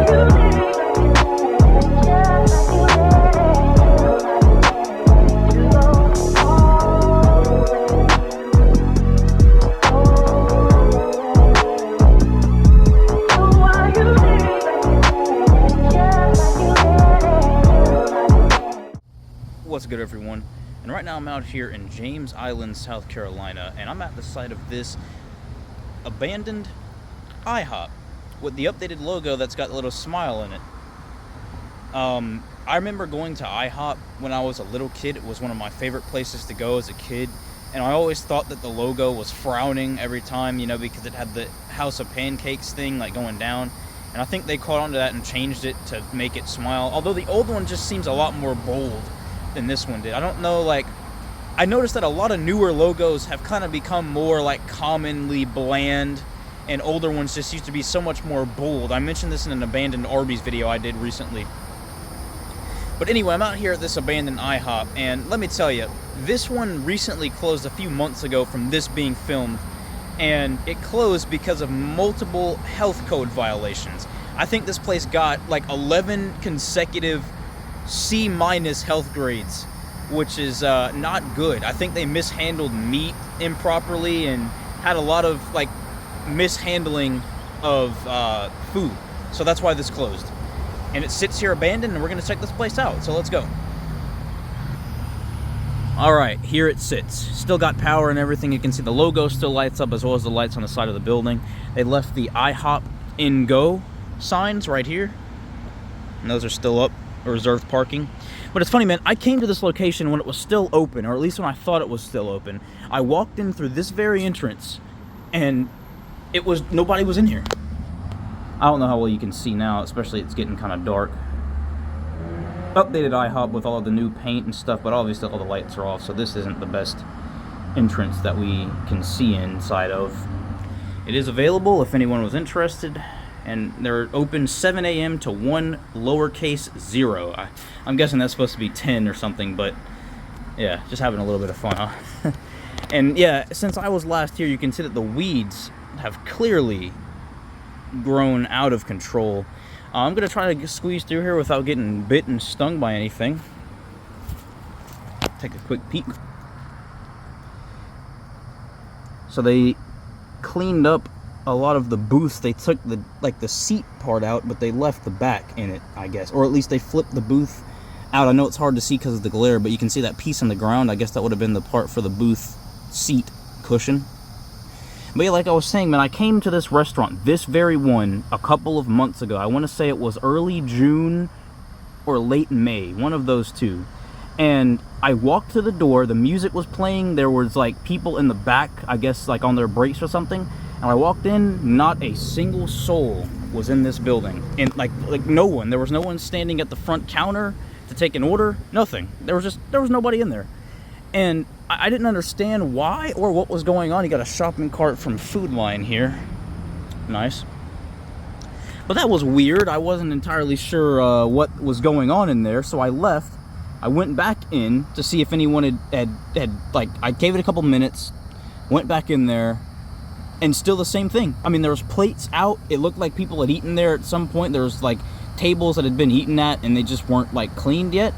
What's good, everyone? And right now I'm out here in James Island, South Carolina, and I'm at the site of this abandoned IHOP with the updated logo that's got a little smile in it. I remember going to IHOP when I was a little kid. It was one of my favorite places to go as a kid, and I always thought that the logo was frowning every time, you know, because it had the House of Pancakes thing like going down, and I think they caught on to that and changed it to make it smile, although the old one just seems a lot more bold than this one did. I don't know, like, I noticed that a lot of newer logos have kind of become more like commonly bland, and older ones just used to be so much more bold. I mentioned this in an abandoned Arby's video I did recently. But anyway, I'm out here at this abandoned IHOP, and let me tell you, this one recently closed a few months ago from this being filmed, and it closed because of multiple health code violations. I think this place got like 11 consecutive C- health grades, which is not good. I think they mishandled meat improperly and had a lot of like mishandling of food. So that's why this closed. And it sits here abandoned, and we're gonna check this place out. So let's go. All right, here it sits. Still got power and everything. You can see the logo still lights up, as well as the lights on the side of the building. They left the IHOP in go signs right here, and those are still up. Reserved parking. But it's funny, man, I came to this location when it was still open, or at least when I thought it was still open. I walked in through this very entrance, and nobody was in here. I don't know how well you can see now, especially it's getting kind of dark. Updated IHOP with all of the new paint and stuff, but obviously all the lights are off, so this isn't the best entrance that we can see inside of. It is available if anyone was interested. And they're open 7 a.m. to 1 lowercase 0. I'm guessing that's supposed to be 10 or something, but yeah, just having a little bit of fun, huh? And yeah, since I was last here, you can see that the weeds have clearly grown out of control. I'm going to try to squeeze through here without getting bit and stung by anything. Take a quick peek. So they cleaned up a lot of the booths. They took the seat part out, but they left the back in it, I guess, or at least they flipped the booth out. I know it's hard to see because of the glare, but you can see that piece on the ground. I guess that would have been the part for the booth seat cushion. But yeah, like I was saying, man, I came to this restaurant, this very one, a couple of months ago. I want to say it was early June or late May, one of those two. And I walked to the door, the music was playing, there was like people in the back, I guess like on their breaks or something. And I walked in, not a single soul was in this building. And like no one. There was no one standing at the front counter to take an order. Nothing. There was nobody in there. And I didn't understand why or what was going on. You got a shopping cart from Food Line here. Nice. But that was weird. I wasn't entirely sure what was going on in there, so I left. I went back in to see if anyone had like, I gave it a couple minutes, went back in there, and still the same thing. I mean, there was plates out. It looked like people had eaten there at some point. There was like tables that had been eaten at, and they just weren't like cleaned yet.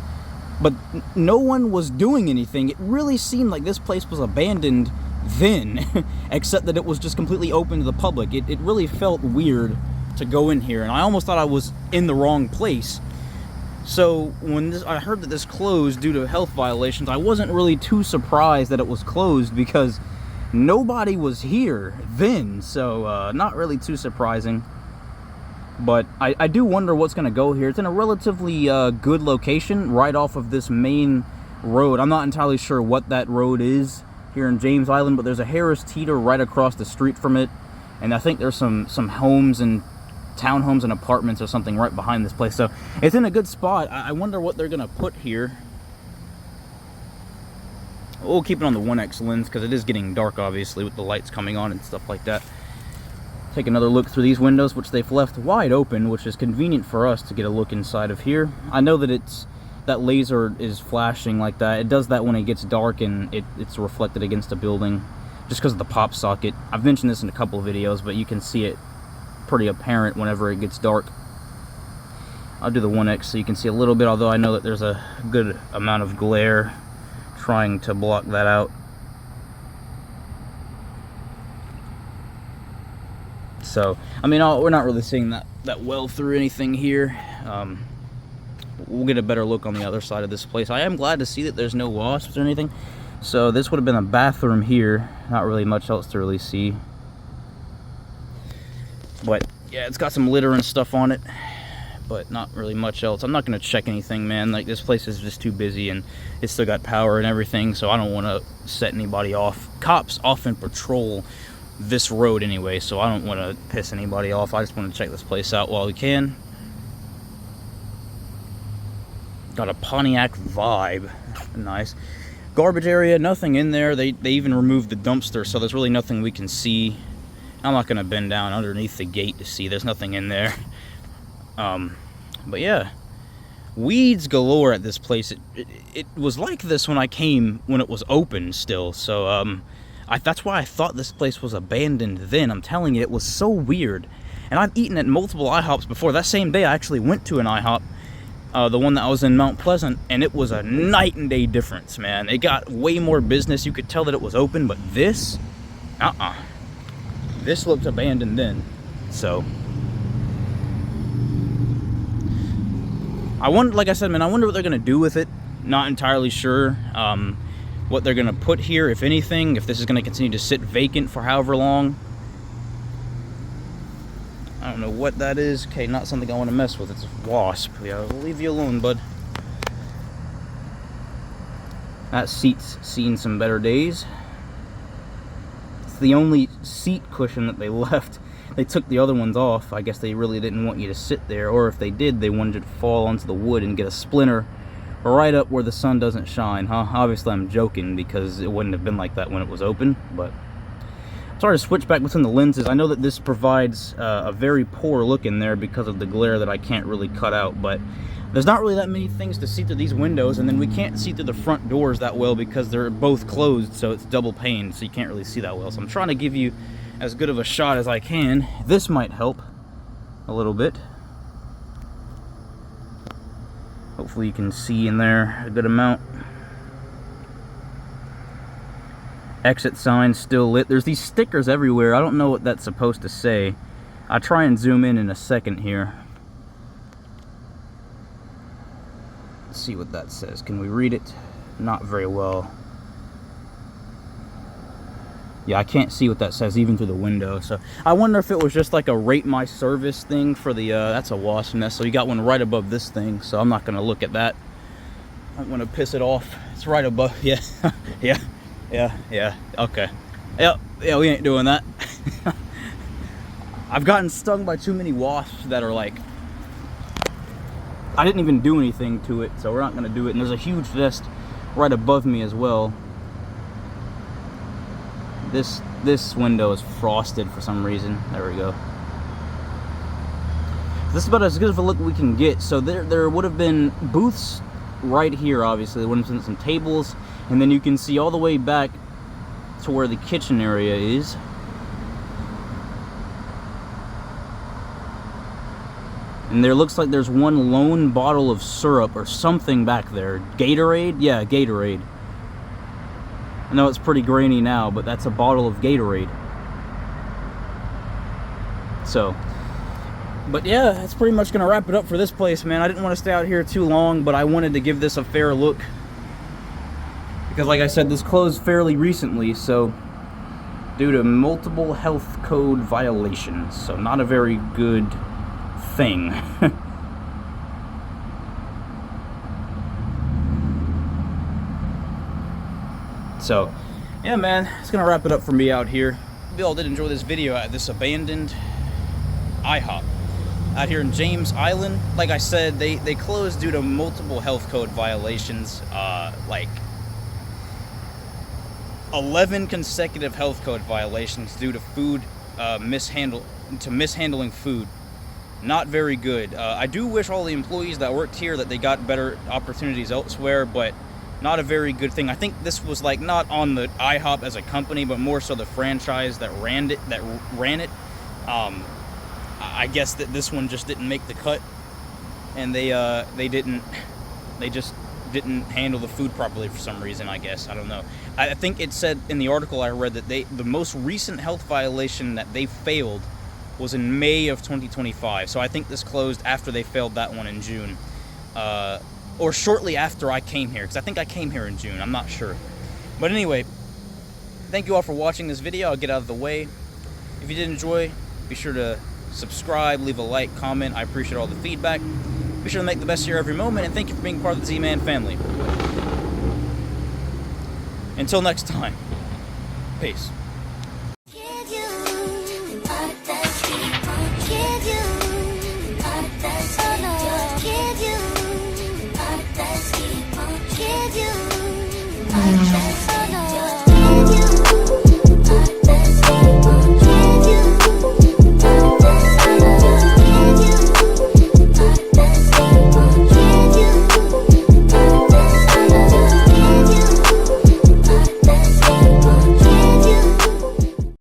But no one was doing anything. It really seemed like this place was abandoned then, except that it was just completely open to the public. It really felt weird to go in here, and I almost thought I was in the wrong place. So when I heard that this closed due to health violations, I wasn't really too surprised that it was closed because nobody was here then, so not really too surprising. But I do wonder what's going to go here. It's in a relatively good location right off of this main road. I'm not entirely sure what that road is here in James Island, but there's a Harris Teeter right across the street from it. And I think there's some homes and townhomes and apartments or something right behind this place. So it's in a good spot. I wonder what they're going to put here. We'll keep it on the 1x lens because it is getting dark, obviously, with the lights coming on and stuff like that. Take another look through these windows, which they've left wide open, which is convenient for us to get a look inside of here. I know that that laser is flashing like that. It does that when it gets dark and it's reflected against a building just because of the pop socket. I've mentioned this in a couple of videos, but you can see it pretty apparent whenever it gets dark. I'll do the 1x so you can see a little bit, although I know that there's a good amount of glare trying to block that out. So, I mean, we're not really seeing that well through anything here. We'll get a better look on the other side of this place. I am glad to see that there's no wasps or anything. So this would have been a bathroom here. Not really much else to really see. But yeah, it's got some litter and stuff on it, but not really much else. I'm not going to check anything, man. Like, this place is just too busy, and it's still got power and everything, so I don't want to set anybody off. Cops often patrol this road anyway, so I don't want to piss anybody off. I just want to check this place out while we can. Got a Pontiac vibe. Nice. Garbage area, nothing in there. They even removed the dumpster, so there's really nothing we can see. I'm not going to bend down underneath the gate to see. There's nothing in there. But yeah, weeds galore at this place. It was like this when I came, when it was open still. So that's why I thought this place was abandoned then. I'm telling you, it was so weird. And I've eaten at multiple IHOPs before. That same day I actually went to an IHOP, the one that was in Mount Pleasant, and it was a night and day difference, man. It got way more business. You could tell that it was open, but this, this looked abandoned then. So I wonder, like I said, man, I wonder what they're gonna do with it. Not entirely sure what they're gonna put here, if anything, if this is gonna continue to sit vacant for however long. I don't know what that is. Okay, not something I want to mess with. It's a wasp. Yeah, I'll leave you alone, bud. That seat's seen some better days. It's the only seat cushion that they left. They took the other ones off. I guess they really didn't want you to sit there, or if they did, they wanted you to fall onto the wood and get a splinter right up where the sun doesn't shine, huh? Obviously, I'm joking, because it wouldn't have been like that when it was open, but sorry to switch back between the lenses. I know that this provides a very poor look in there because of the glare that I can't really cut out, but there's not really that many things to see through these windows, and then we can't see through the front doors that well because they're both closed, so it's double pane, so you can't really see that well. So I'm trying to give you as good of a shot as I can. This might help a little bit. Hopefully you can see in there a good amount. Exit sign still lit. There's these stickers everywhere. I don't know what that's supposed to say. I'll try and zoom in a second here. Let's see what that says. Can we read it? Not very well. Yeah, I can't see what that says even through the window. So I wonder if it was just like a rate my service thing for the, that's a wasp nest. So you got one right above this thing. So I'm not going to look at that. I don't want to piss it off. It's right above. Yeah. Yeah. Okay. Yeah, we ain't doing that. I've gotten stung by too many wasps that are like, I didn't even do anything to it, so we're not going to do it. And there's a huge nest right above me as well. This window is frosted for some reason. There we go. This is about as good of a look we can get. So there would have been booths right here, obviously. There would have been some tables, and then you can see all the way back to where the kitchen area is. And there looks like there's one lone bottle of syrup or something back there. Gatorade? Yeah, Gatorade. I know it's pretty grainy now, but that's a bottle of Gatorade. So, but yeah, that's pretty much going to wrap it up for this place, man. I didn't want to stay out here too long, but I wanted to give this a fair look. Because like I said, this closed fairly recently, so due to multiple health code violations. So not a very good thing. So, yeah, man, it's gonna wrap it up for me out here. Hope you all did enjoy this video at this abandoned IHOP out here in James Island. Like I said, they closed due to multiple health code violations, like 11 consecutive health code violations due to food mishandling food. Not very good. I do wish all the employees that worked here that they got better opportunities elsewhere, but not a very good thing. I think this was like not on the IHOP as a company, but more so the franchise that ran it. I guess that this one just didn't make the cut. and they just didn't handle the food properly for some reason, I guess. I don't know. I think it said in the article I read that the most recent health violation that they failed was in May of 2025. So I think this closed after they failed that one in June. Or shortly after I came here, because I think I came here in June. I'm not sure. But anyway, thank you all for watching this video. I'll get out of the way. If you did enjoy, be sure to subscribe, leave a like, comment. I appreciate all the feedback. Be sure to make the best of your every moment, and thank you for being part of the Zee Mann family. Until next time, peace.